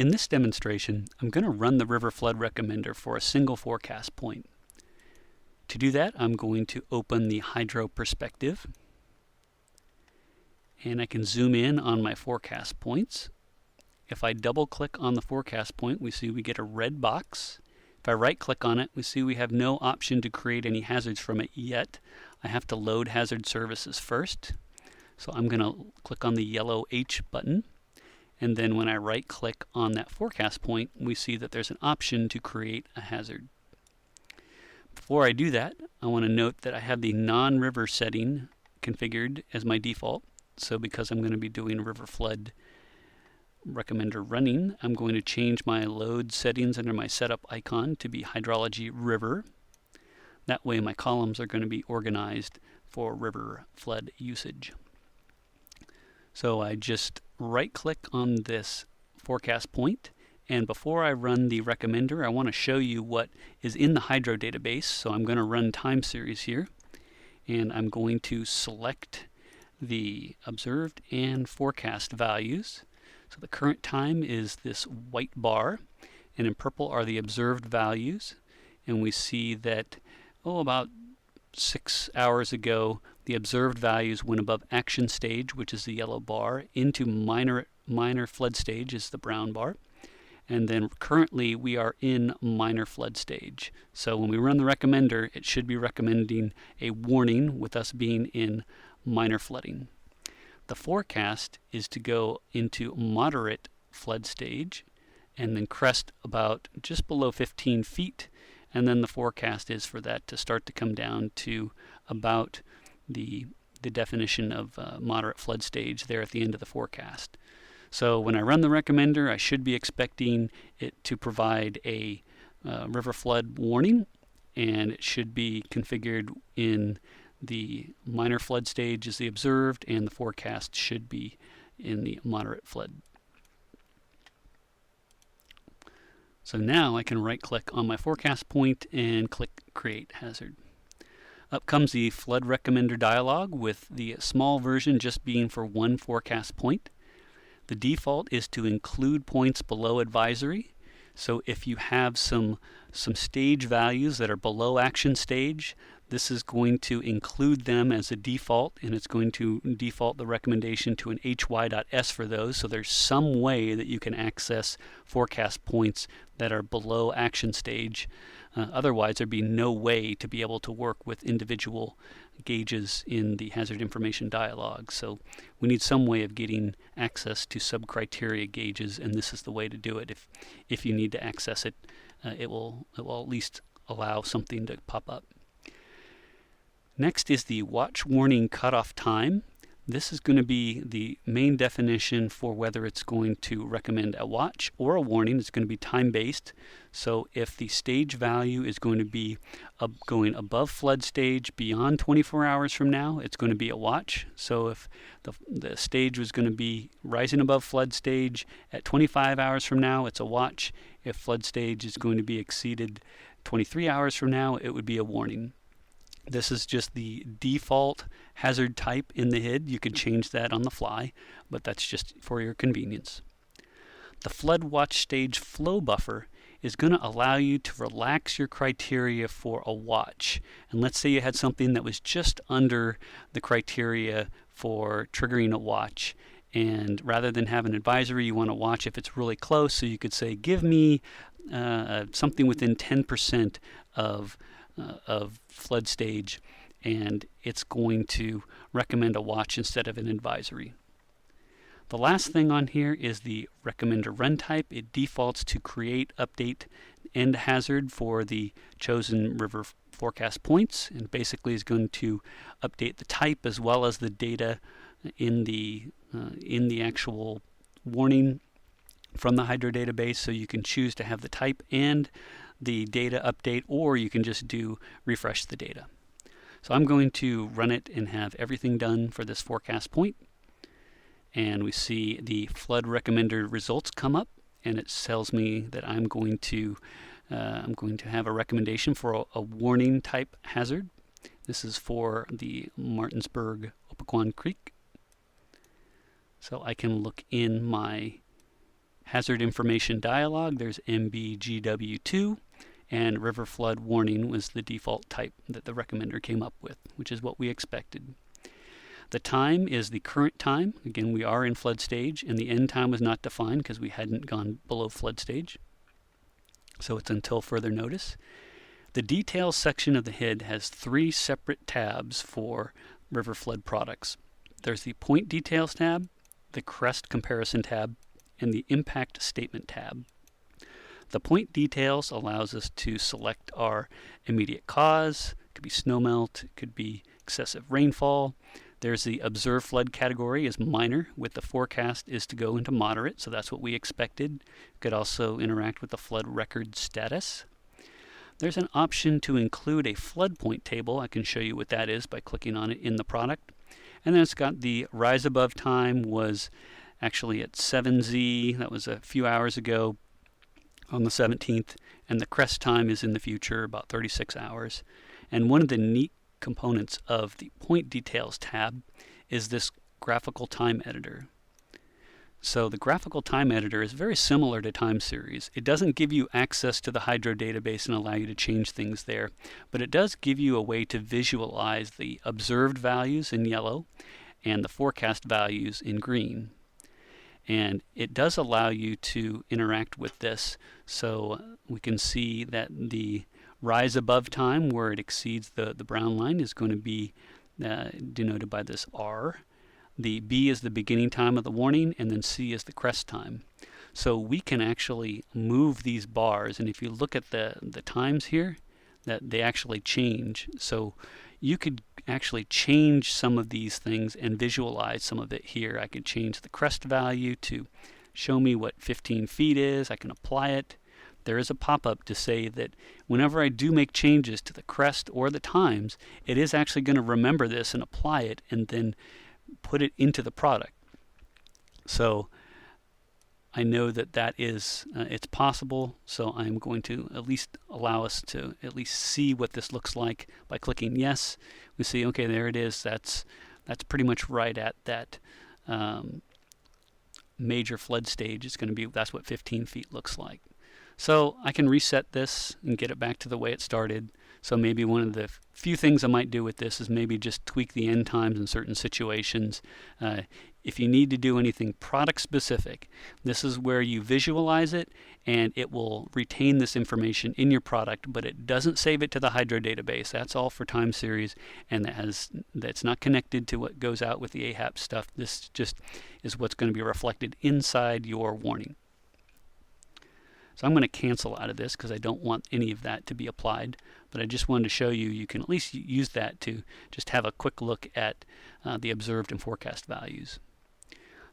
In this demonstration, I'm going to run the river flood recommender for a single forecast point. To do that, I'm going to open the hydro perspective, and I can zoom in on my forecast points. If I double click on the forecast point, we see we get a red box. If I right click on it, we see we have no option to create any hazards from it yet. I have to load hazard services first. So I'm going to click on the yellow H button, and then when I right click on that forecast point, we see that there's an option to create a hazard. Before I do that, I want to note that I have the non-river setting configured as my default. So because I'm going to be doing river flood recommender running, I'm going to change my load settings under my setup icon to be hydrology river. That way my columns are going to be organized for river flood usage. So I just right click on this forecast point, and before I run the recommender, I want to show you what is in the hydro database. So I'm going to run time series here, and I'm going to select the observed and forecast values. So the current time is this white bar, and in purple are the observed values. And we see that, about 6 hours ago, the observed values went above action stage, which is the yellow bar, into minor flood stage, is the brown bar. And then currently we are in minor flood stage. So when we run the recommender, it should be recommending a warning with us being in minor flooding. The forecast is to go into moderate flood stage and then crest about just below 15 feet, and then the forecast is for that to start to come down to about the definition of moderate flood stage there at the end of the forecast. So when I run the recommender, I should be expecting it to provide a river flood warning, and it should be configured in the minor flood stage is the observed, and the forecast should be in the moderate flood. So now I can right click on my forecast point and click Create Hazard. Up comes the flood recommender dialog with the small version just being for one forecast point. The default is to include points below advisory. So if you have some stage values that are below action stage, this is going to include them as a default, and it's going to default the recommendation to an hy.s for those. So there's some way that you can access forecast points that are below action stage. Otherwise, there'd be no way to be able to work with individual gauges in the hazard information dialog. So we need some way of getting access to sub-criteria gauges, and this is the way to do it. If you need to access it, it will at least allow something to pop up. Next is the watch warning cutoff time. This is going to be the main definition for whether it's going to recommend a watch or a warning. It's going to be time-based. So if the stage value is going to be going above flood stage beyond 24 hours from now, it's going to be a watch. So if the stage was going to be rising above flood stage at 25 hours from now, it's a watch. If flood stage is going to be exceeded 23 hours from now, it would be a warning. This is just the default hazard type in the HID. You could change that on the fly, but that's just for your convenience. The flood watch stage flow buffer is going to allow you to relax your criteria for a watch. And let's say you had something that was just under the criteria for triggering a watch. And rather than have an advisory, you want to watch if it's really close. So you could say, give me something within 10% of flood stage, and it's going to recommend a watch instead of an advisory. The last thing on here is the recommender run type. It defaults to create, update, end hazard for the chosen river forecast points, and basically is going to update the type as well as the data in the actual warning from the hydro database. So you can choose to have the type and the data update, or you can just do refresh the data. So I'm going to run it and have everything done for this forecast point. And we see the flood recommender results come up, and it tells me that I'm going to have a recommendation for a warning type hazard. This is for the Martinsburg-Opequon Creek. So I can look in my hazard information dialog, there's MBGW2, and river flood warning was the default type that the recommender came up with, which is what we expected. The time is the current time. Again, we are in flood stage, and the end time was not defined because we hadn't gone below flood stage. So it's until further notice. The details section of the HID has 3 separate tabs for river flood products. There's the point details tab, the crest comparison tab, and the impact statement tab. The point details allows us to select our immediate cause. It could be snowmelt, it could be excessive rainfall. There's the observed flood category is minor, with the forecast is to go into moderate, so that's what we expected. Could also interact with the flood record status. There's an option to include a flood point table. I can show you what that is by clicking on it in the product. And then it's got the rise above time was actually at 7Z, that was a few hours ago on the 17th, and the crest time is in the future, about 36 hours. And one of the neat components of the point details tab is this graphical time editor. So the graphical time editor is very similar to time series. It doesn't give you access to the hydro database and allow you to change things there, but it does give you a way to visualize the observed values in yellow and the forecast values in green. And it does allow you to interact with this, so we can see that the rise above time, where it exceeds the brown line, is going to be denoted by this R. The B is the beginning time of the warning, and then C is the crest time. So we can actually move these bars, and if you look at the times here, that they actually change. So you could actually change some of these things and visualize some of it here. I could change the crest value to show me what 15 feet is. I can apply it. There is a pop-up to say that whenever I do make changes to the crest or the times, it is actually going to remember this and apply it and then put it into the product. So I know that that is it's possible, so I'm going to at least allow us to at least see what this looks like by clicking yes. We see, okay, there it is. That's pretty much right at that major flood stage. It's going to be, that's what 15 feet looks like. So I can reset this and get it back to the way it started. So maybe one of the few things I might do with this is maybe just tweak the end times in certain situations. If you need to do anything product specific, this is where you visualize it, and it will retain this information in your product, but it doesn't save it to the hydro database. That's all for time series, and that's not connected to what goes out with the AHAP stuff. This just is what's going to be reflected inside your warning. So I'm going to cancel out of this because I don't want any of that to be applied, but I just wanted to show you, you can at least use that to just have a quick look at the observed and forecast values.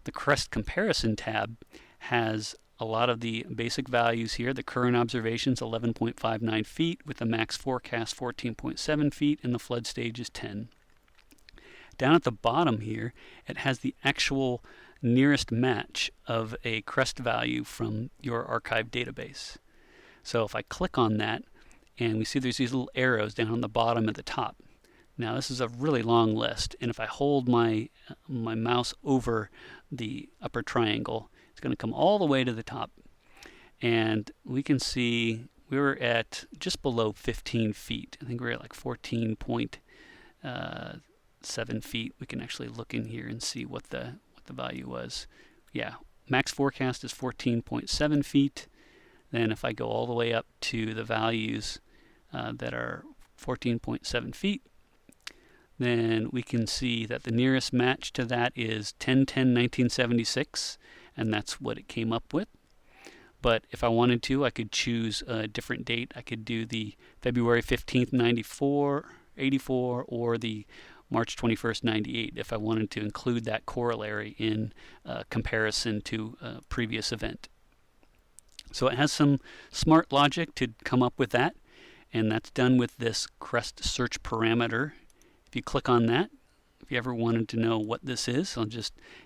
The crest comparison tab has a lot of the basic values here. The current observations 11.59 feet with the max forecast 14.7 feet, and the flood stage is 10. Down at the bottom here, it has the actual nearest match of a crest value from your archive database. So if I click on that, and we see there's these little arrows down on the bottom at the top. Now this is a really long list, and if I hold my mouse over the upper triangle, it's going to come all the way to the top, and we can see we were at just below 15 feet. I think we're at like 14.7 feet. We can actually look in here and see what the value was. Yeah, max forecast is 14.7 feet. Then if I go all the way up to the values that are 14.7 feet, then we can see that the nearest match to that is 10/10/1976, and that's what it came up with. But if I wanted to, I could choose a different date. I could do the February 15th, 84, or the March 21st, 98, if I wanted to include that corollary in comparison to a previous event. So it has some smart logic to come up with that, and that's done with this crest search parameter. If you click on that, if you ever wanted to know what this is,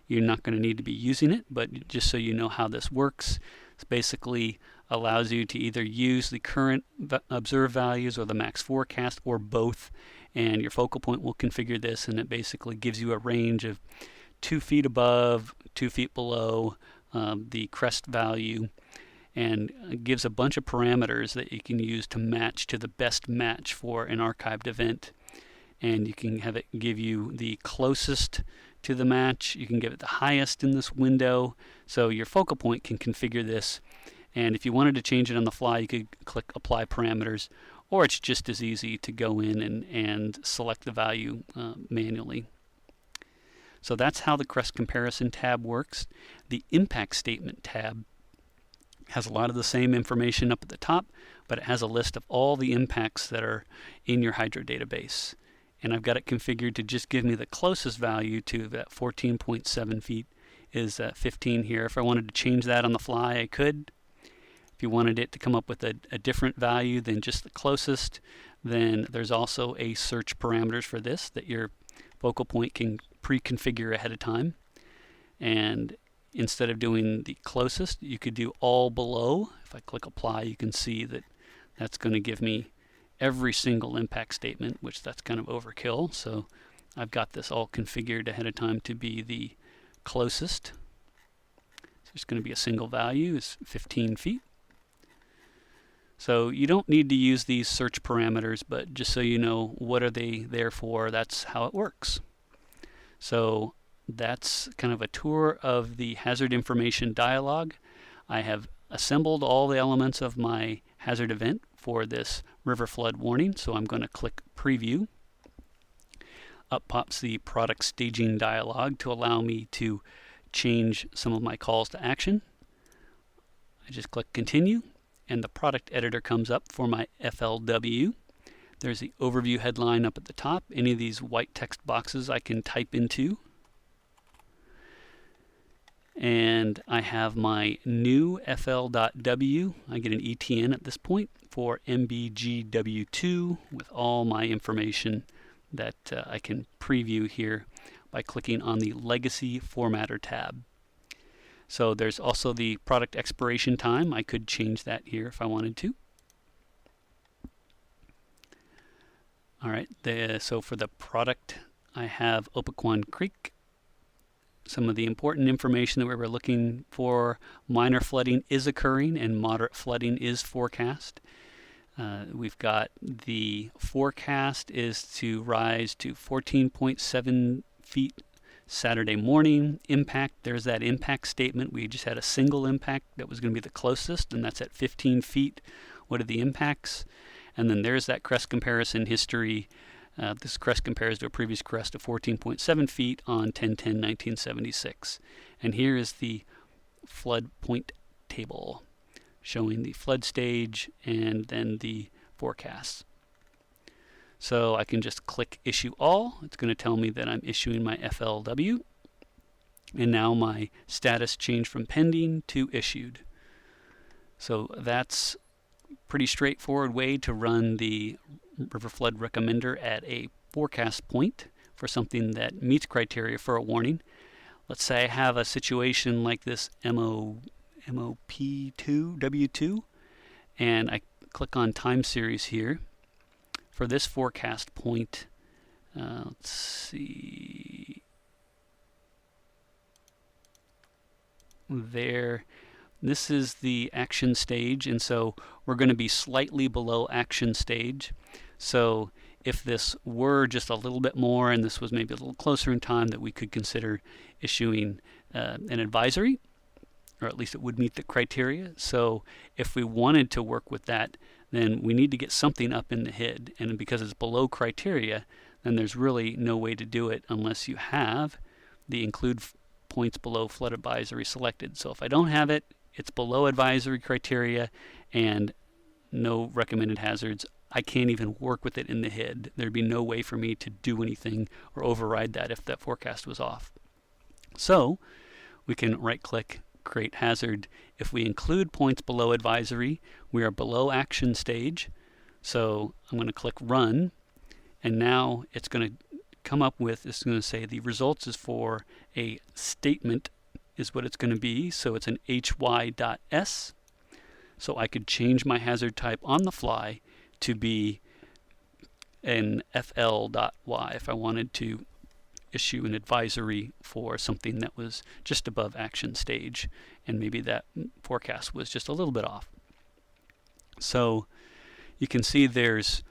you're not going to need to be using it, but just so you know how this works, it basically allows you to either use the current observed values or the max forecast or both, and your focal point will configure this, and it basically gives you a range of 2 feet above, 2 feet below, the crest value, and gives a bunch of parameters that you can use to match to the best match for an archived event. And you can have it give you the closest to the match. You can give it the highest in this window. So your focal point can configure this. And if you wanted to change it on the fly, you could click Apply Parameters, or it's just as easy to go in and select the value manually. So that's how the Crest Comparison tab works. The Impact Statement tab has a lot of the same information up at the top, but it has a list of all the impacts that are in your hydro database. And I've got it configured to just give me the closest value to that 14.7 feet is 15 here. If I wanted to change that on the fly, I could. If you wanted it to come up with a different value than just the closest, then there's also a search parameters for this that your focal point can pre-configure ahead of time. And instead of doing the closest, you could do all below. If I click Apply, you can see that that's going to give me every single impact statement, which that's kind of overkill. So I've got this all configured ahead of time to be the closest. So it's going to be a single value, is 15 feet. So you don't need to use these search parameters, but just so you know what are they there for, that's how it works. So that's kind of a tour of the hazard information dialog. I have assembled all the elements of my hazard event for this river flood warning, so I'm going to click Preview. Up pops the product staging dialog to allow me to change some of my calls to action. I just click Continue, and the product editor comes up for my FLW. There's the overview headline up at the top. Any of these white text boxes I can type into. And I have my new FL.W. I get an ETN at this point for MBGW2 with all my information that I can preview here by clicking on the Legacy Formatter tab. So there's also the product expiration time. I could change that here if I wanted to. All right, so for the product, I have Opequon Creek. Some of the important information that we were looking for: minor flooding is occurring and moderate flooding is forecast. We've got the forecast is to rise to 14.7 feet Saturday morning. Impact, there's that impact statement. We just had a single impact that was going to be the closest, and that's at 15 feet. What are the impacts? And then there's that crest comparison history. This crest compares to a previous crest of 14.7 feet on 10/10/1976. And here is the flood point table showing the flood stage and then the forecasts. So I can just click Issue All. It's going to tell me that I'm issuing my FLW. And now my status changed from pending to issued. So that's a pretty straightforward way to run the River Flood Recommender at a forecast point for something that meets criteria for a warning. Let's say I have a situation like this MOP2, W2, and I click on time series here. For this forecast point, let's see, there, this is the action stage, and so we're going to be slightly below action stage. So if this were just a little bit more and this was maybe a little closer in time, that we could consider issuing an advisory, or at least it would meet the criteria. So if we wanted to work with that, then we need to get something up in the HID. And because it's below criteria, then there's really no way to do it unless you have the include points below flood advisory selected. So if I don't have it, it's below advisory criteria and no recommended hazards, I can't even work with it in the HID. There'd be no way for me to do anything or override that if that forecast was off. So we can right-click, create hazard. If we include points below advisory, we are below action stage. So I'm going to click Run, and now it's going to come up with, it's going to say the results is for a statement is what it's going to be. So it's an hy.s. So I could change my hazard type on the fly to be an fl.y if I wanted to issue an advisory for something that was just above action stage, and maybe that forecast was just a little bit off. So you can see there's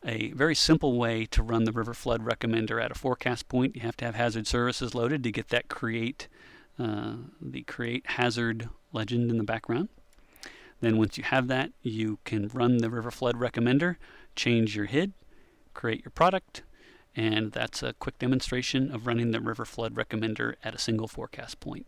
a very simple way to run the river flood recommender at a forecast point. You have to have hazard services loaded to get that create hazard legend in the background. Then once you have that, you can run the river flood recommender, change your HID, create your product, and that's a quick demonstration of running the river flood recommender at a single forecast point.